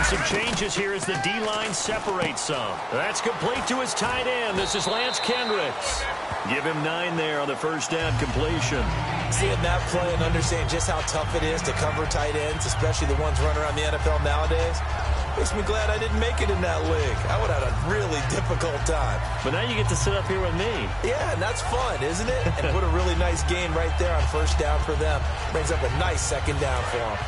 And some changes here as the D-line separates some. That's complete to his tight end. This is Lance Kendricks. Give him 9 there on the first down completion. Seeing that play and understanding just how tough it is to cover tight ends, especially the ones running around the NFL nowadays, makes me glad I didn't make it in that league. I would have had a really difficult time. But now you get to sit up here with me. Yeah, and that's fun, isn't it? And put a really nice gain right there on first down for them. Brings up a nice second down for them.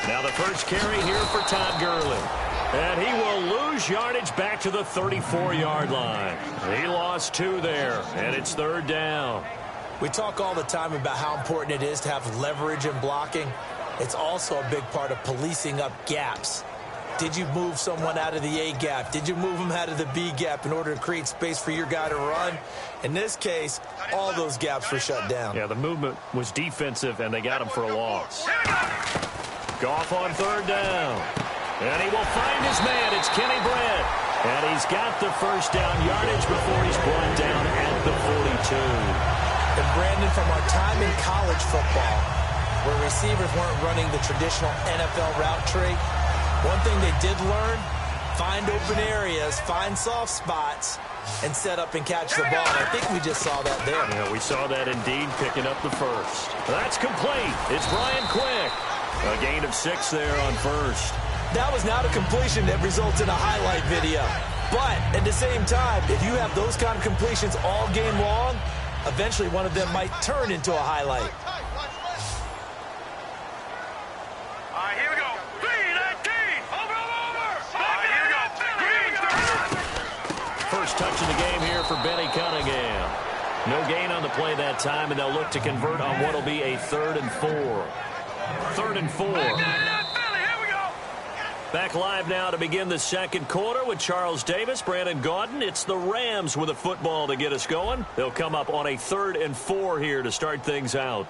Now the first carry here for Todd Gurley. And he will lose yardage back to the 34-yard line. He lost 2 there, and it's third down. We talk all the time about how important it is to have leverage in blocking. It's also a big part of policing up gaps. Did you move someone out of the A gap? Did you move them out of the B gap in order to create space for your guy to run? In this case, all those gaps were shut down. Yeah, the movement was defensive, and they got him for a loss. Goff on third down. And he will find his man. It's Kenny Brett. And he's got the first down yardage before he's brought down at the 42. And Brandon, from our time in college football, where receivers weren't running the traditional NFL route tree, one thing they did learn, find open areas, find soft spots, and set up and catch the ball. I think we just saw that there. Yeah, we saw that indeed, picking up the first. That's complete. It's Brian Quick. A gain of 6 there on first. That was not a completion that results in a highlight video. But at the same time, if you have those kind of completions all game long, eventually one of them might turn into a highlight. All right, here we go. 3-19. Over. All right, here we go. First touch of the game here for Benny Cunningham. No gain on the play that time, and they'll look to convert on what will be a 3rd and 4. 3rd and 4. Back live now to begin the second quarter with Charles Davis, Brandon Gaudin. It's the Rams with a football to get us going. They'll come up on a 3rd and 4 here to start things out.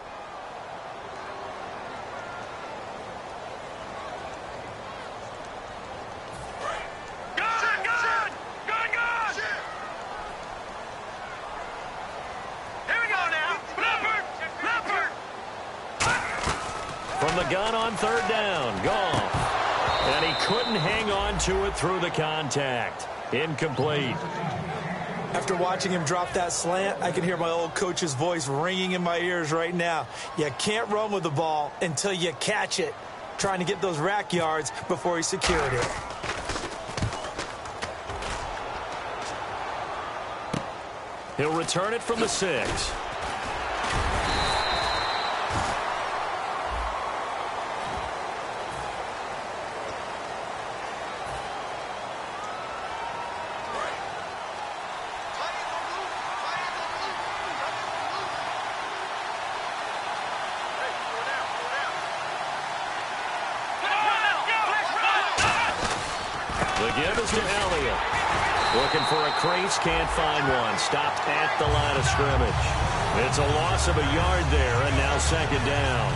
From the gun on 3rd down, Goff. And he couldn't hang on to it through the contact. Incomplete. After watching him drop that slant, I can hear my old coach's voice ringing in my ears right now. You can't run with the ball until you catch it. Trying to get those rack yards before he secured it. He'll return it from the 6. Looking for a crease, can't find one. Stopped at the line of scrimmage. It's a loss of a yard there, and now second down.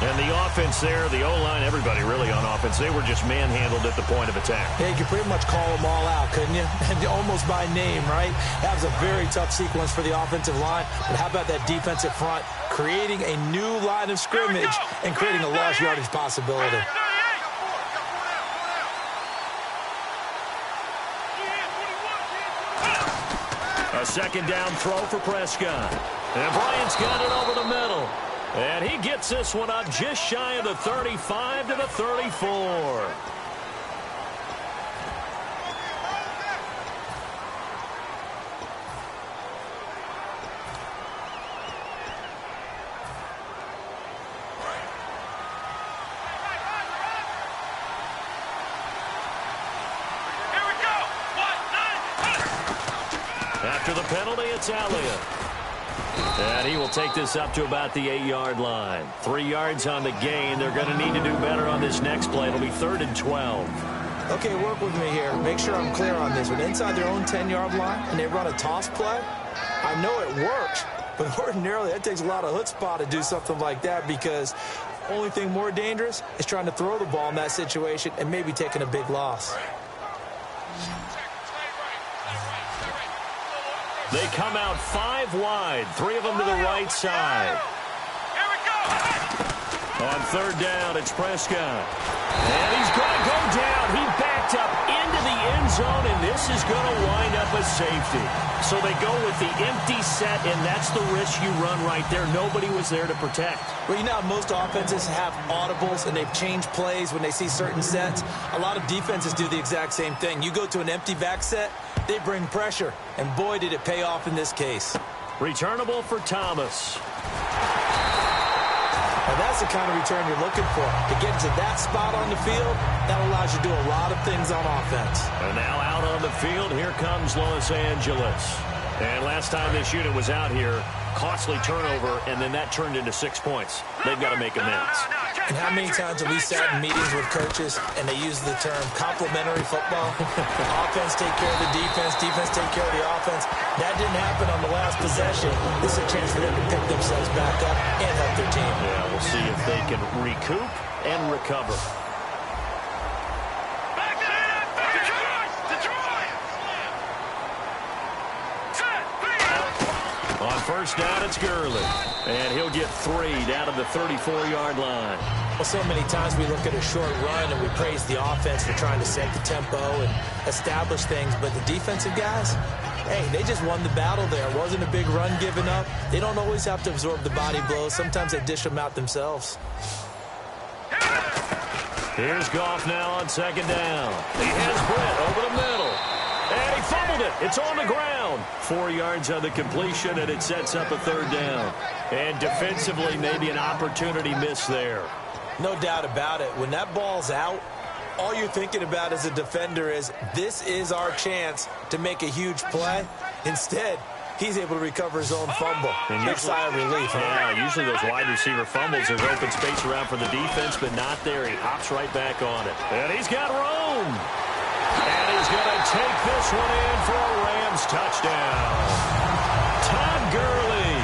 And the offense there, the O-line, everybody really on offense, they were just manhandled at the point of attack. Yeah, you could pretty much call them all out, couldn't you? And almost by name, right? That was a very tough sequence for the offensive line. But how about that defensive front creating a new line of scrimmage and creating a lost yardage possibility? A second down throw for Prescott. And Bryant's got it over the middle. And he gets this one up just shy of the 35 to the 34. After the penalty, it's Elliott. And he will take this up to about the 8-yard line. 3 yards on the gain. They're going to need to do better on this next play. It'll be 3rd and 12. Okay, work with me here. Make sure I'm clear on this. When inside their own 10-yard line and they run a toss play, I know it works, but ordinarily that takes a lot of chutzpah to do something like that, because the only thing more dangerous is trying to throw the ball in that situation and maybe taking a big loss. They come out 5 wide, 3 of them to the right side. Here we go. On third down, it's Prescott. And he's going to go down. He backed up into the end zone, and this is going to wind up a safety. So they go with the empty set, and that's the risk you run right there. Nobody was there to protect. Well, you know, most offenses have audibles, and they've changed plays when they see certain sets. A lot of defenses do the exact same thing. You go to an empty back set, they bring pressure, and boy, did it pay off in this case. Returnable for Thomas. Now that's the kind of return you're looking for. To get to that spot on the field, that allows you to do a lot of things on offense. And now out on the field, here comes Los Angeles. And last time this unit was out here, costly turnover, and then that turned into 6 points. They've got to make amends. And how many times have we sat in meetings with coaches and they use the term complementary football? Offense take care of the defense, defense take care of the offense. That didn't happen on the last possession. This is a chance for them to pick themselves back up and help their team. Yeah, we'll see if they can recoup and recover. On first down, it's Gurley. And he'll get 3 down to the 34-yard line. Well, so many times we look at a short run and we praise the offense for trying to set the tempo and establish things. But the defensive guys, hey, they just won the battle there. It wasn't a big run given up. They don't always have to absorb the body blows. Sometimes they dish them out themselves. Here's Goff now on second down. He has Britt over the middle. And he fumbled it. It's on the ground. 4 yards on the completion, and it sets up a third down. And defensively, maybe an opportunity miss there. No doubt about it. When that ball's out, all you're thinking about as a defender is, this is our chance to make a huge play. Instead, he's able to recover his own fumble. And big sigh of relief. Yeah, usually those wide receiver fumbles, there's open space around for the defense, but not there. He hops right back on it. And he's got room. And he's going to take this one in for a Rams touchdown. Todd Gurley,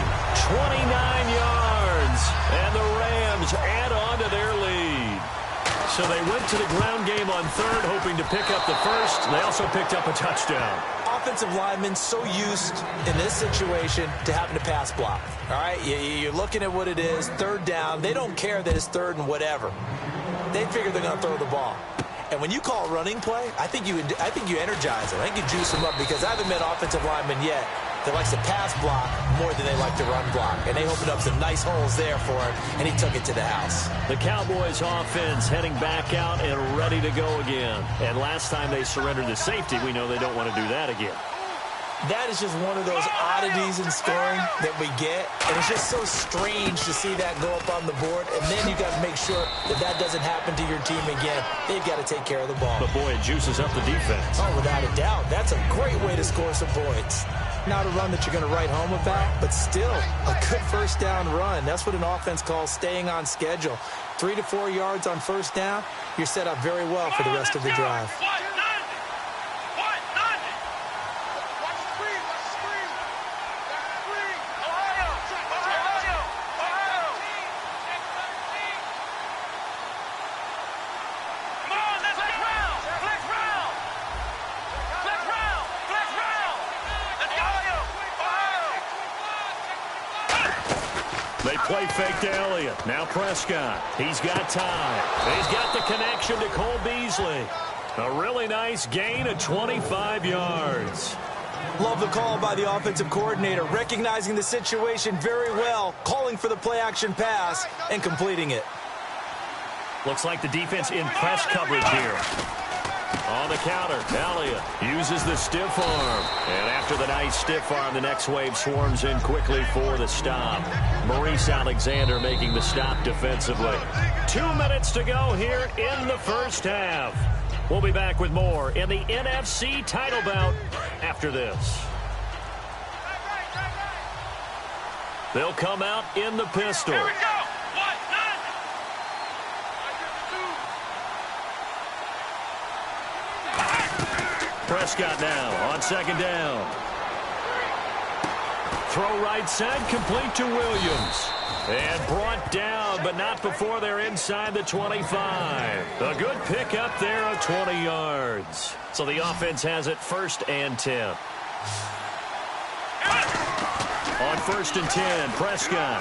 29 yards. And the Rams add on to their lead. So they went to the ground game on third, hoping to pick up the first. They also picked up a touchdown. Offensive linemen so used in this situation to having to pass block. All right, you're looking at what it is, third down. They don't care that it's third and whatever. They figure they're going to throw the ball. And when you call a running play, I think you energize them. I think you juice them up, because I haven't met offensive linemen yet that likes to pass block more than they like to run block. And they opened up some nice holes there for him, and he took it to the house. The Cowboys offense heading back out and ready to go again. And last time they surrendered to safety, we know they don't want to do that again. That is just one of those oddities in scoring that we get. And it's just so strange to see that go up on the board. And then you got to make sure that that doesn't happen to your team again. They've got to take care of the ball. But, boy, it juices up the defense. Oh, without a doubt. That's a great way to score some points. Not a run that you're going to write home about, but still a good first down run. That's what an offense calls staying on schedule. 3 to 4 yards on first down, you're set up very well for the rest of the drive. They play fake to Elliott. Now Prescott. He's got time. He's got the connection to Cole Beasley. A really nice gain of 25 yards. Love the call by the offensive coordinator, recognizing the situation very well, calling for the play-action pass, and completing it. Looks like the defense in press coverage here. On the counter, Elliott uses the stiff arm. And after the nice stiff arm, the next wave swarms in quickly for the stop. Maurice Alexander making the stop defensively. 2 minutes to go here in the first half. We'll be back with more in the NFC title bout after this. They'll come out in the pistol. Here we go. Prescott now on second down. Throw right side, complete to Williams. And brought down, but not before they're inside the 25. A good pickup there of 20 yards. So the offense has it 1st and 10. On 1st and 10, Prescott.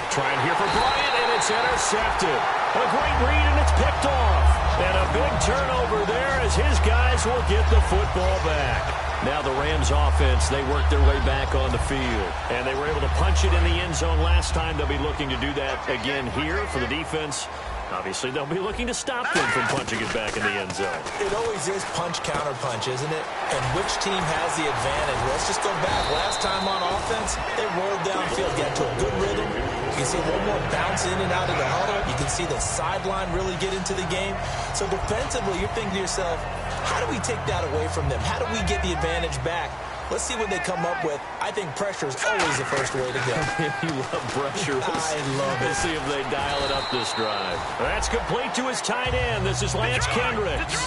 Trying here for Bryant, and it's intercepted. A great read, and it's picked off. And a big turnover there as his guys will get the football back. Now the Rams offense, they worked their way back on the field. And they were able to punch it in the end zone last time. They'll be looking to do that again here for the defense. Obviously, they'll be looking to stop them from punching it back in the end zone. It always is punch-counter-punch, isn't it? And which team has the advantage? Well, let's just go back. Last time on offense, they rolled downfield, got to a good rhythm. You can see a little more bounce in and out of the huddle. You can see the sideline really get into the game. So defensively, you're thinking to yourself, how do we take that away from them? How do we get the advantage back? Let's see what they come up with. I think pressure is always the first way to go. You love pressure. I love it. We'll see if they dial it up this drive. That's complete to his tight end. This is Lance Kendricks.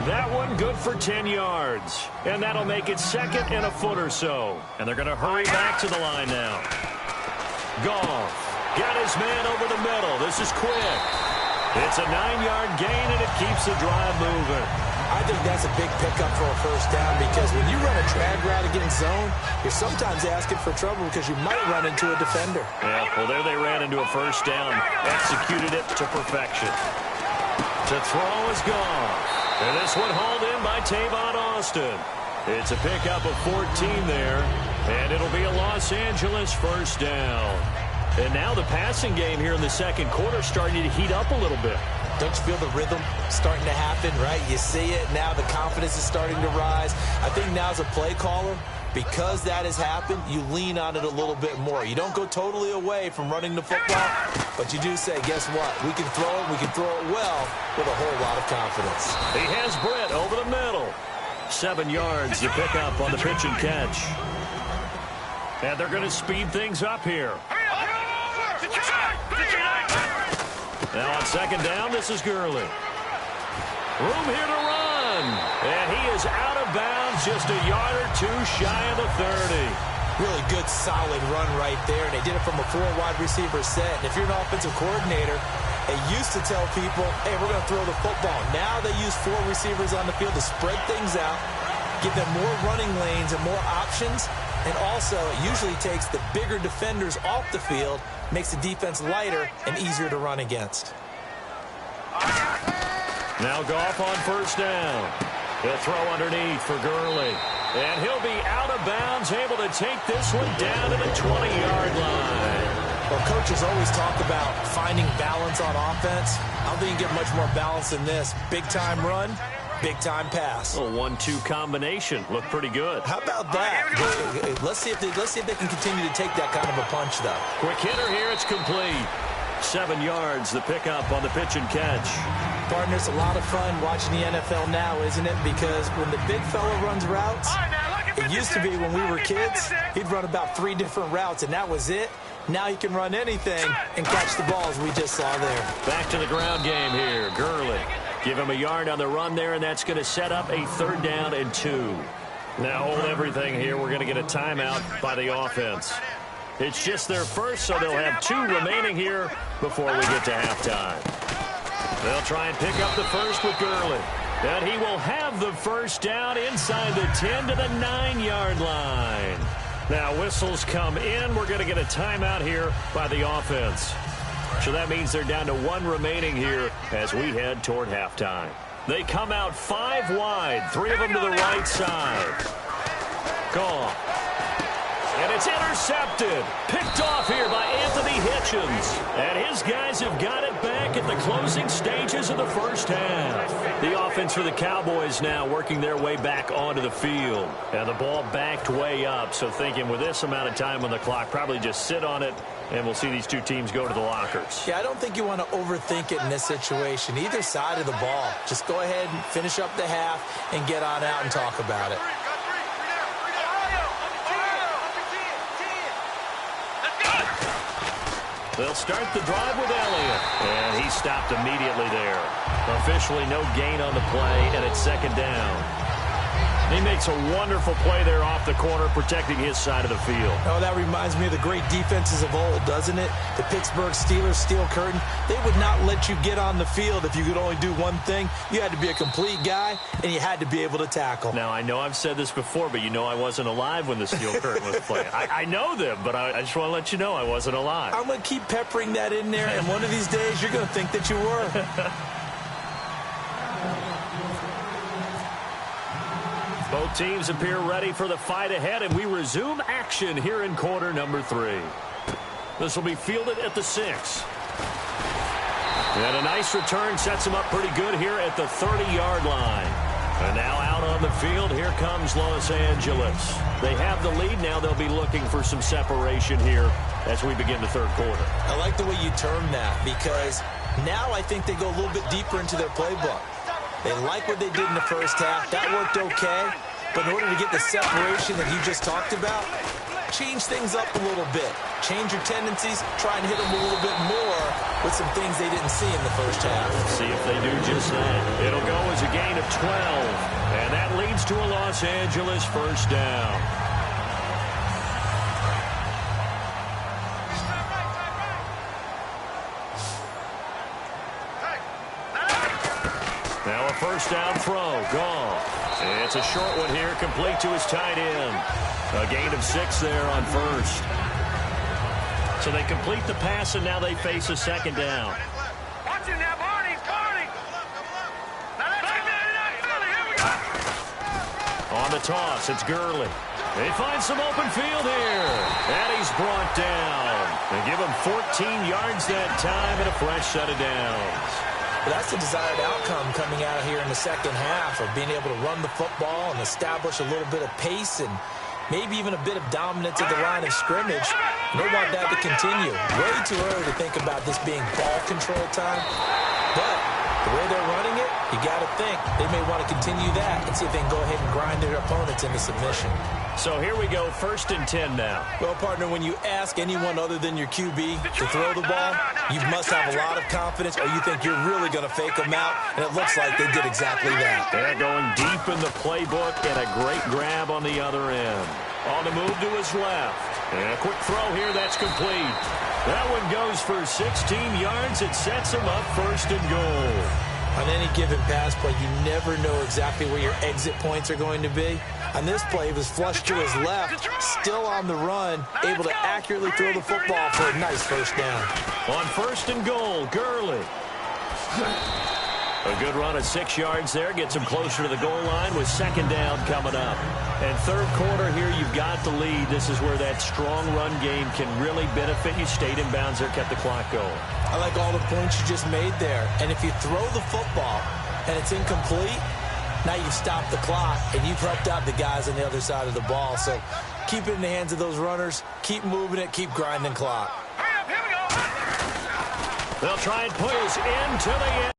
That one good for 10 yards. And that'll make it 2nd and a foot or so. And they're going to hurry back to the line now. Goff got his man over the middle. This is quick. It's a 9-yard gain, and it keeps the drive moving. I think that's a big pickup for a first down because when you run a drag route against zone, you're sometimes asking for trouble because you might run into a defender. Yeah, well, there they ran into a first down. Executed it to perfection. To throw is gone. And this one hauled in by Tavon Austin. It's a pickup of 14 there, and it'll be a Los Angeles first down. And now the passing game here in the second quarter starting to heat up a little bit. Don't you feel the rhythm starting to happen, right? You see it. Now the confidence is starting to rise. I think now as a play caller, because that has happened, you lean on it a little bit more. You don't go totally away from running the football, but you do say, guess what? We can throw it. We can throw it well with a whole lot of confidence. He has Britt over the middle. 7 yards to pick up on the pitch and catch. And they're going to speed things up here. Now on 2nd down, this is Gurley. Room here to run. And he is out of bounds, just a yard or two shy of the 30. Really good, solid run right there. And they did it from a 4-wide receiver set. And if you're an offensive coordinator, they used to tell people, hey, we're going to throw the football. Now they use 4 receivers on the field to spread things out, give them more running lanes and more options. And also, it usually takes the bigger defenders off the field, makes the defense lighter and easier to run against. Now Goff on first down. He'll throw underneath for Gurley. And he'll be out of bounds, able to take this one down to the 20-yard line. Well, coaches always talk about finding balance on offense. I don't think you get much more balance than this. Big-time run, big-time pass. A 1-2 combination. Looked pretty good. How about that? Let's see if they can continue to take that kind of a punch, though. Quick hitter here. It's complete. 7 yards, the pickup on the pitch and catch. Partner, it's a lot of fun watching the NFL now, isn't it? Because when the big fella runs routes, it used to be when we were kids, he'd run about 3 different routes, and that was it. Now he can run anything and catch the balls we just saw there. Back to the ground game here. Gurley. Give him a yard on the run there, and that's going to set up a 3rd down and 2. Now hold everything here. We're going to get a timeout by the offense. It's just their first, so they'll have 2 remaining here before we get to halftime. They'll try and pick up the first with Gurley. And he will have the first down inside the 10 to the 9-yard line. Now whistles come in. We're going to get a timeout here by the offense. So that means they're down to 1 remaining here as we head toward halftime. They come out 5 wide, 3 of them to the right side. Gone. And it's intercepted. Picked off here by Anthony Hitchens. And his guys have got it back at the closing stages of the first half. The offense for the Cowboys now working their way back onto the field. And the ball backed way up. So thinking with this amount of time on the clock, probably just sit on it. And we'll see these 2 teams go to the lockers. Yeah, I don't think you want to overthink it in this situation. Either side of the ball. Just go ahead and finish up the half and get on out and talk about it. They'll start the drive with Elliott. And he stopped immediately there. Officially no gain on the play, and it's 2nd down. He makes a wonderful play there off the corner, protecting his side of the field. Oh, that reminds me of the great defenses of old, doesn't it? The Pittsburgh Steelers, steel curtain. They would not let you get on the field if you could only do one thing. You had to be a complete guy, and you had to be able to tackle. Now, I know I've said this before, but you know I wasn't alive when the steel curtain was playing. I know them, but I just want to let you know I wasn't alive. I'm going to keep peppering that in there, and one of these days you're going to think that you were. Both teams appear ready for the fight ahead, and we resume action here in quarter number 3. This will be fielded at the 6. And a nice return sets him up pretty good here at the 30-yard line. And now out on the field, here comes Los Angeles. They have the lead. Now they'll be looking for some separation here as we begin the third quarter. I like the way you term that, because now I think they go a little bit deeper into their playbook. They like what they did in the first half. That worked okay. But in order to get the separation that you just talked about, change things up a little bit. Change your tendencies. Try and hit them a little bit more with some things they didn't see in the first half. See if they do just that. It'll go as a gain of 12. And that leads to a Los Angeles first down. Now a first down throw. Gone. It's a short one here, complete to his tight end. A gain of 6 there on first. So they complete the pass, and now they face a second down. Watch him now, Barney. On the toss, it's Gurley. They find some open field here. And he's brought down. They give him 14 yards that time and a fresh set of downs. But that's the desired outcome coming out here in the second half, of being able to run the football and establish a little bit of pace and maybe even a bit of dominance at the line of scrimmage. And they want that to continue. Way too early to think about this being ball control time. But the way they're running it, you got to think they may want to continue that and see if they can go ahead and grind their opponents into submission. So here we go, 1st and 10 now. Well, partner, when you ask anyone other than your QB to throw the ball, you must have a lot of confidence, or you think you're really going to fake them out, and it looks like they did exactly that. They're going deep in the playbook, and a great grab on the other end. On the move to his left. And a quick throw here, that's complete. That one goes for 16 yards. It sets him up 1st and goal. On any given pass play, you never know exactly where your exit points are going to be. On this play, he was flushed to his left, still on the run, able to accurately throw the football for a nice first down. On 1st and goal, Gurley. A good run of 6 yards there. Gets him closer to the goal line with second down coming up. And third quarter here, you've got the lead. This is where that strong run game can really benefit you. Stayed in bounds there, kept the clock going. I like all the points you just made there. And if you throw the football and it's incomplete, now you've stopped the clock and you've helped out the guys on the other side of the ball. So keep it in the hands of those runners. Keep moving it. Keep grinding clock. Here we go. They'll try and put us into the end.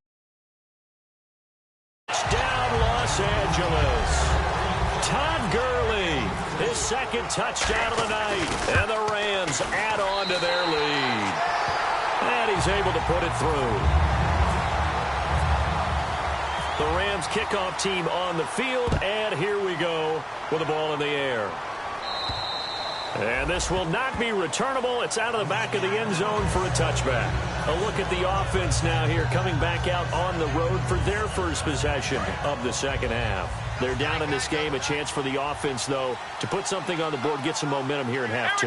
Down Los Angeles. Todd Gurley, his second touchdown of the night. And the Rams add on to their lead. And he's able to put it through. The Rams kickoff team on the field, and here we go with the ball in the air. And this will not be returnable. It's out of the back of the end zone for a touchback. A look at the offense now here, coming back out on the road for their first possession of the second half. They're down in this game. A chance for the offense, though, to put something on the board, get some momentum here in half 2.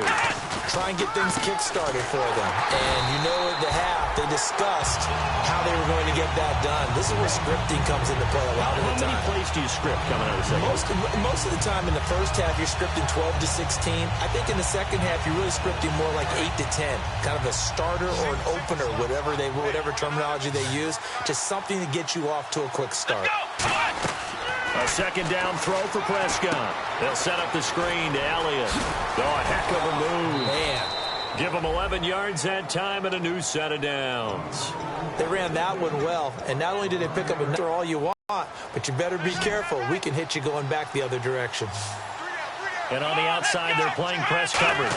Try and get things kick-started for them. And you know at the half, they discussed how they were going to get that done. This is where scripting comes into play a lot of the time. How many plays do you script coming out of the second? Most of the time in the first half, you're scripting 12 to 16. I think in the second half, you're really scripting more like 8 to 10. Kind of a starter or an opener, whatever terminology they use. Just something to get you off to a quick start. A second down throw for Prescott. They'll set up the screen to Elliott. Oh, a heck of a move. Man. Give them 11 yards that time and a new set of downs. They ran that one well, and not only did they pick up a number all you want, but you better be careful. We can hit you going back the other direction. And on the outside, they're playing press coverage.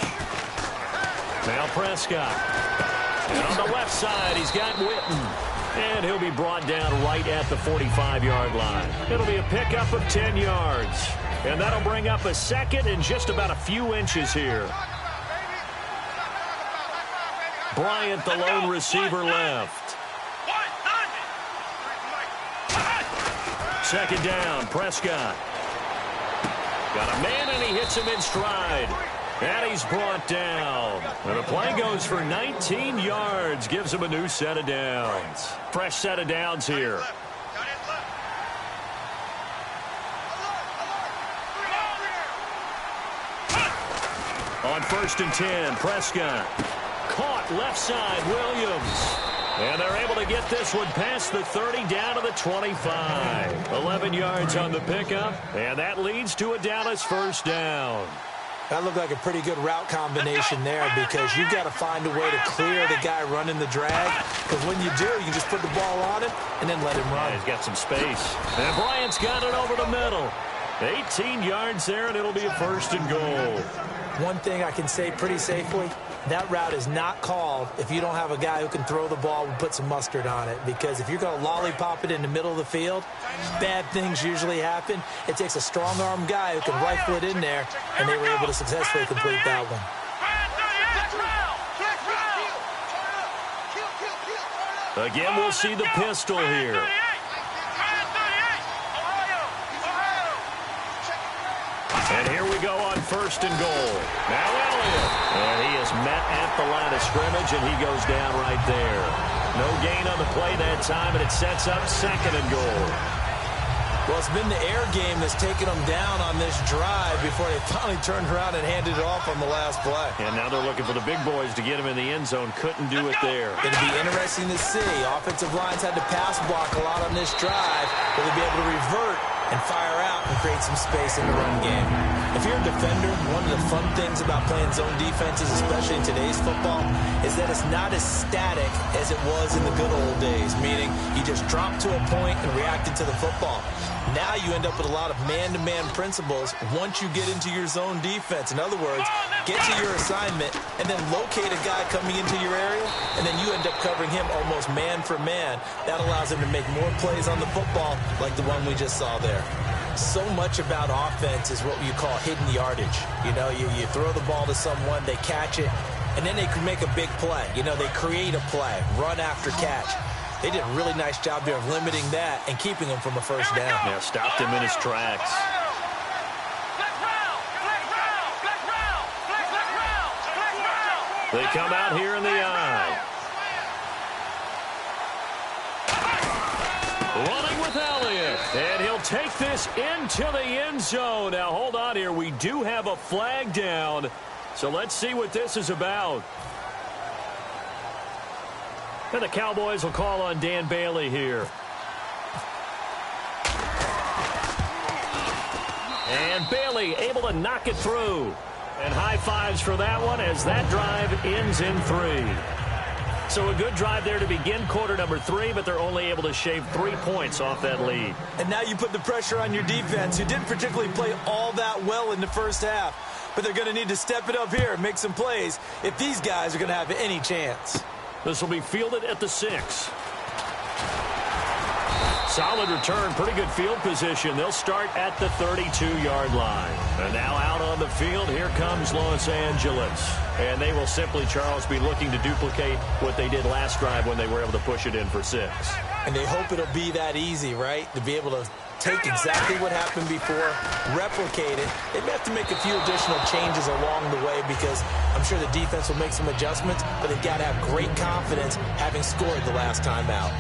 Now Prescott. And on the left side, he's got Witten. And he'll be brought down right at the 45-yard line. It'll be a pickup of 10 yards. And that'll bring up a second and just about a few inches here. Bryant, the lone receiver, left. Second down, Prescott. Got a man, and he hits him in stride. And he's brought down. And the play goes for 19 yards. Gives him a new set of downs. Fresh set of downs here. On 1st and 10, Prescott. Caught left side, Williams. And they're able to get this one past the 30 down to the 25. 11 yards on the pickup. And that leads to a Dallas first down. That looked like a pretty good route combination there because you've got to find a way to clear the guy running the drag. Because when you do, you just put the ball on him and then let him run. Yeah, he's got some space. And Bryant's got it over the middle. 18 yards there, and it'll be a 1st and goal. One thing I can say pretty safely, that route is not called if you don't have a guy who can throw the ball and put some mustard on it. Because if you're going to lollipop it in the middle of the field, bad things usually happen. It takes a strong-arm guy who can rifle it in there, and they were able to successfully complete that one. Again, we'll see the pistol here. And here we go on 1st and goal. Now Elliott. And he is met at the line of scrimmage, and he goes down right there. No gain on the play that time, and it sets up 2nd and goal. Well, it's been the air game that's taken them down on this drive before they finally turned around and handed it off on the last play. And now they're looking for the big boys to get him in the end zone. Couldn't do it there. It'll be interesting to see. Offensive lines had to pass block a lot on this drive. Will they be able to revert and fire out and create some space in the run game? If you're a defender, one of the fun things about playing zone defenses, especially in today's football, is that it's not as static as it was in the good old days, meaning you just drop to a point and reacted to the football. Now you end up with a lot of man-to-man principles once you get into your zone defense. In other words, get to your assignment and then locate a guy coming into your area, and then you end up covering him almost man for man. That allows him to make more plays on the football like the one we just saw there. So much about offense is what you call hidden yardage. You know, you throw the ball to someone, they catch it, and then they can make a big play. You know, they create a play, run after catch. They did a really nice job there of limiting that and keeping him from a first down. Yeah, stopped him in his tracks. They come out here in the eye. Running with Elliott. And he'll take this into the end zone. Now, hold on here. We do have a flag down. So let's see what this is about. And the Cowboys will call on Dan Bailey here. And Bailey able to knock it through. And high fives for that one as that drive ends in 3. So a good drive there to begin quarter number 3, but they're only able to shave 3 points off that lead. And now you put the pressure on your defense, who didn't particularly play all that well in the first half. But they're going to need to step it up here and make some plays if these guys are going to have any chance. This will be fielded at the 6. Solid return, pretty good field position. They'll start at the 32-yard line. And now out on the field, here comes Los Angeles. And they will simply, Charles, be looking to duplicate what they did last drive when they were able to push it in for 6. And they hope it'll be that easy, right? To be able to take exactly what happened before, replicate it. They may have to make a few additional changes along the way because I'm sure the defense will make some adjustments, but they've got to have great confidence having scored the last time out.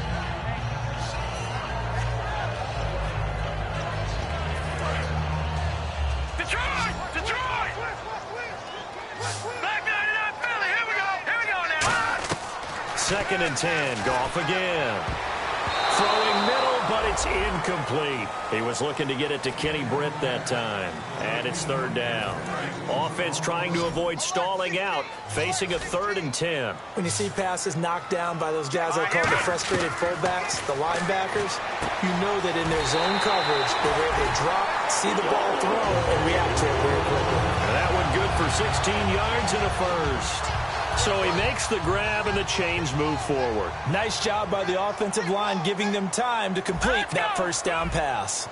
Second and 10. Goff again. Throwing middle, but it's incomplete. He was looking to get it to Kenny Britt that time. And it's 3rd down. Offense trying to avoid stalling out, facing a 3rd and 10. When you see passes knocked down by those guys I call the frustrated fullbacks, the linebackers, you know that in their zone coverage, they were able to drop, see the ball thrown, and react to it very quickly. And that one good for 16 yards and a first. So he makes the grab, and the chains move forward. Nice job by the offensive line, giving them time to complete that first down pass.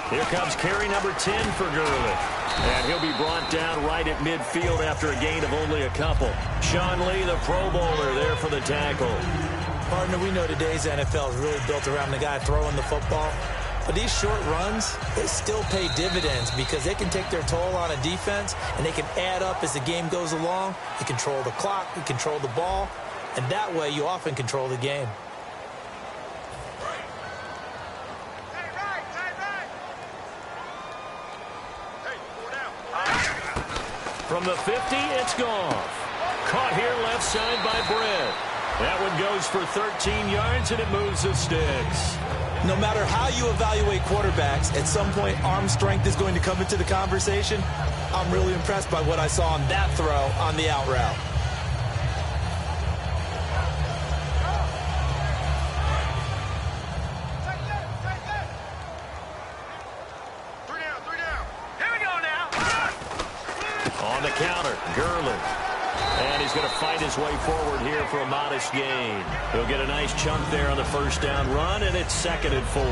Here comes carry number 10 for Gurley. And he'll be brought down right at midfield after a gain of only a couple. Sean Lee, the Pro Bowler, there for the tackle. Partner, we know today's NFL is really built around the guy throwing the football. But these short runs, they still pay dividends because they can take their toll on a defense, and they can add up as the game goes along. You control the clock, you control the ball, and that way you often control the game. From the 50, it's Goff. Caught here left side by Brett. That one goes for 13 yards, and it moves the sticks. No matter how you evaluate quarterbacks, at some point arm strength is going to come into the conversation. I'm really impressed by what I saw on that throw on the out route. On the counter, Gurley. And he's going to fight his way forward here for a modest gain. He'll get a nice chunk there on the first down run, and it's 2nd and 4.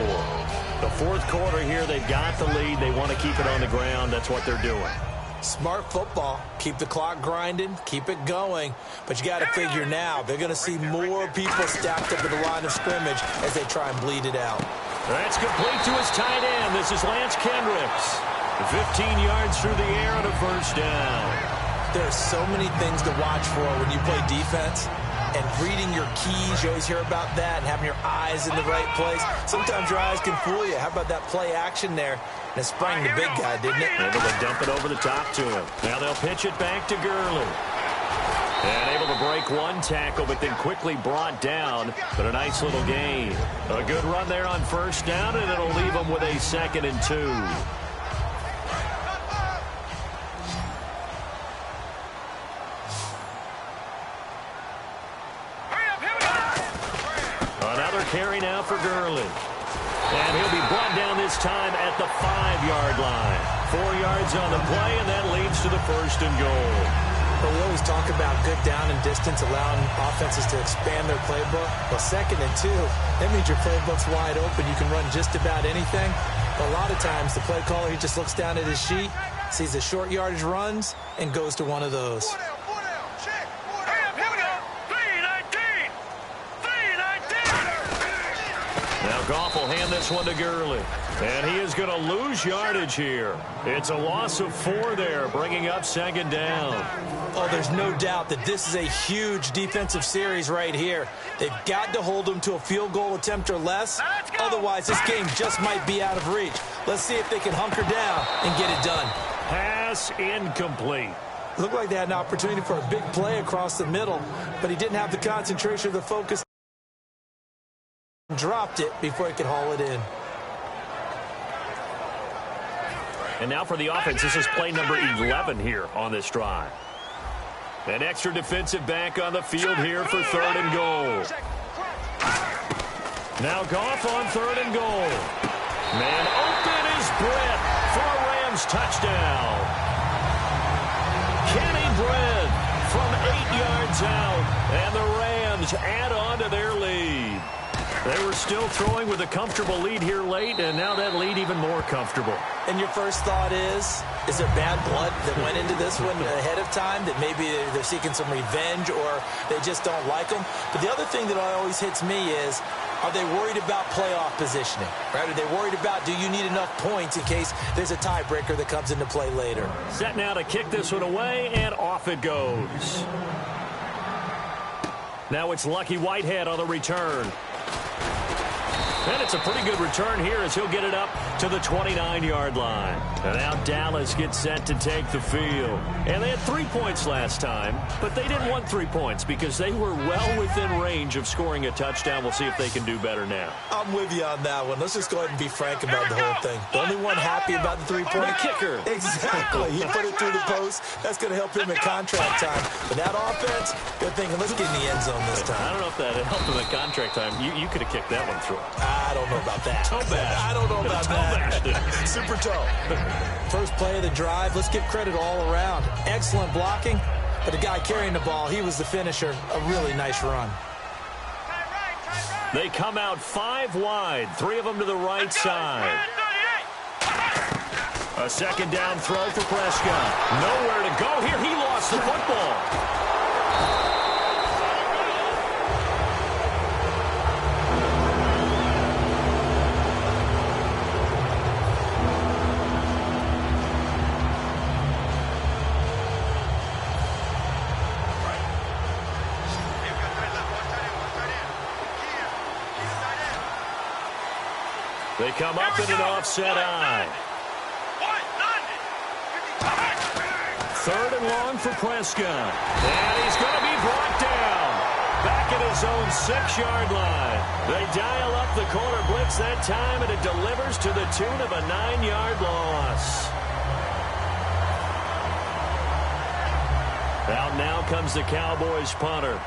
The fourth quarter here, they've got the lead. They want to keep it on the ground. That's what they're doing. Smart football. Keep the clock grinding. Keep it going. But you got to figure now, they're going to see more people stacked up at the line of scrimmage as they try and bleed it out. That's complete to his tight end. This is Lance Kendricks. 15 yards through the air on a first down. There are so many things to watch for when you play defense. And reading your keys, you always hear about that, and having your eyes in the right place. Sometimes your eyes can fool you. How about that play action there? And it sprang the big guy, didn't it? Able to dump it over the top to him. Now they'll pitch it back to Gurley. And able to break one tackle, but then quickly brought down. But a nice little gain. A good run there on first down, and it'll leave them with a 2nd and 2. Carry now for Gurley. And he'll be brought down this time at the 5-yard line. 4 yards on the play, and that leads to the 1st and goal. But we always talk about good down and distance, allowing offenses to expand their playbook. Well, 2nd and 2, that means your playbook's wide open. You can run just about anything. But a lot of times, the play caller, he just looks down at his sheet, sees the short yardage runs, and goes to one of those. Now Goff will hand this one to Gurley. And he is going to lose yardage here. It's a loss of 4 there, bringing up 2nd down. Oh, there's no doubt that this is a huge defensive series right here. They've got to hold them to a field goal attempt or less. Otherwise, this game just might be out of reach. Let's see if they can hunker down and get it done. Pass incomplete. Looked like they had an opportunity for a big play across the middle, but he didn't have the concentration or the focus. Dropped it before he could haul it in. And now for the offense, this is play number 11 here on this drive. An extra defensive back on the field here for 3rd and goal. Now Goff on 3rd and goal. Man open is Brett for a Rams touchdown. Kenny Brett from 8 yards out, and the Rams add on to their lead. They were still throwing with a comfortable lead here late, and now that lead even more comfortable. And your first thought is there bad blood that went into this one ahead of time, that maybe they're seeking some revenge or they just don't like them? But the other thing that always hits me is, are they worried about playoff positioning? Right? Are they worried about, do you need enough points in case there's a tiebreaker that comes into play later? Set now to kick this one away, and off it goes. Now it's Lucky Whitehead on the return. And it's a pretty good return here as he'll get it up to the 29-yard line. And now Dallas gets set to take the field. And they had 3 points last time, but they didn't want 3 points because they were well within range of scoring a touchdown. We'll see if they can do better now. I'm with you on that one. Let's just go ahead and be frank about the whole thing. The only one happy about the 3-point kicker. Exactly. He put it through the post. That's going to help him in contract time. But that offense, they're thinking, let's get in the end zone this time. I don't know if that helped him at contract time. You could have kicked that one through. I don't know about that. Toe bash. I don't know about Toe that. bash. Super toe. First play of the drive. Let's give credit all around. Excellent blocking. But the guy carrying the ball, he was the finisher. A really nice run. They come out 5 wide. 3 of them to the right side. A second down throw for Prescott. Nowhere to go here. He lost the football. They come up in an offset eye. 3rd and long for Prescott. And he's going to be brought down. Back at his own 6-yard line. They dial up the corner blitz that time, and it delivers to the tune of a 9-yard loss. Out now comes the Cowboys punter.